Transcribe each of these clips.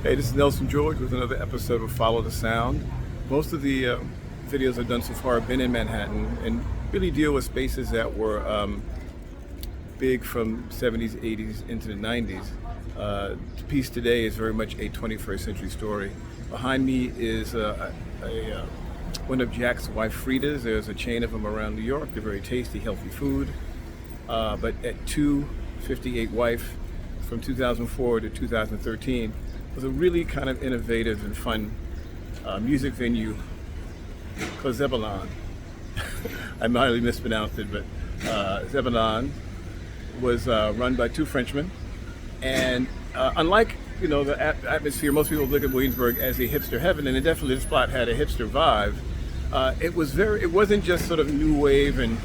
Hey, this is Nelson George with another episode of Follow the Sound. Most of the videos I've done so far have been in Manhattan and really deal with spaces that were big from 70s, 80s into the 90s. The piece today is very much a 21st century story. Behind me is one of Jack's wife Frida's. There's a chain of them around New York. They're very tasty, healthy food. But at 258 Wife from 2004 to 2013 was a really kind of innovative and fun music venue called Zebulon. I mildly mispronounced it, but Zebulon was run by two Frenchmen. And unlike the atmosphere, most people look at Williamsburg as a hipster heaven, and definitely this spot had a hipster vibe. It wasn't just sort of new wave and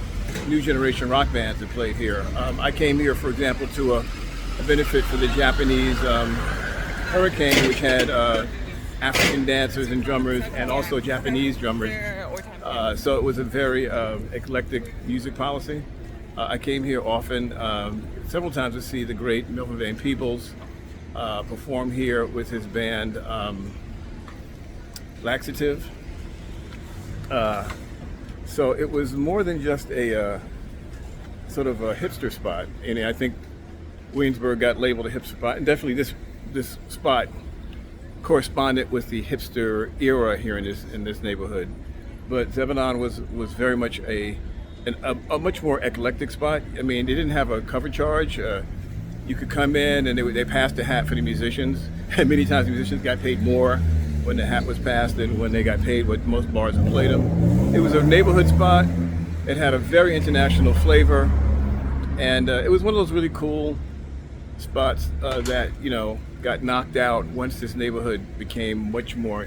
new generation rock bands that played here. I came here, for example, to a benefit for the Japanese Hurricane, which had African dancers and drummers and also Japanese drummers. So it was a very eclectic music policy. I came here often, several times to see the great Milton Van Peebles perform here with his band Laxative. So it was more than just a sort of a hipster spot. And I think Williamsburg got labeled a hipster spot, and definitely this spot corresponded with the hipster era here in this neighborhood. But Zebulon was very much a much more eclectic spot. I mean, they didn't have a cover charge. You could come in and they passed a hat for the musicians. And many times the musicians got paid more when the hat was passed than when they got paid what most bars have played them. It was a neighborhood spot. It had a very international flavor. And it was one of those really cool spots that got knocked out once this neighborhood became much more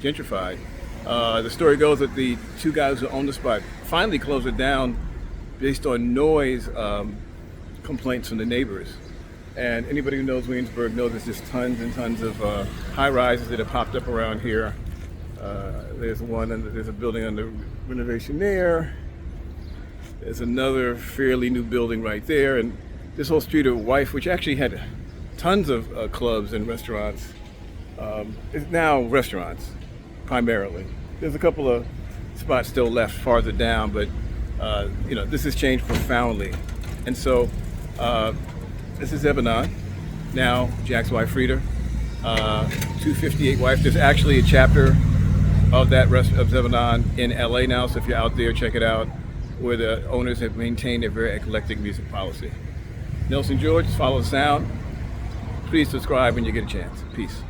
gentrified. The story goes that the two guys who owned the spot finally closed it down based on noise complaints from the neighbors. And anybody who knows Williamsburg knows there's just tons and tons of high rises that have popped up around here. There's a building under renovation there. There's another fairly new building right there, and this whole street of Wife, which actually had tons of clubs and restaurants, is now restaurants primarily. There's a couple of spots still left farther down, but this has changed profoundly. And so this is Zebulon, now Jack's wife Frida, 258 Wife. There's actually a chapter of of Zebulon in LA now, so if you're out there, check it out, where the owners have maintained a very eclectic music policy. Nelson George, Follow the Sound. Please subscribe when you get a chance. Peace.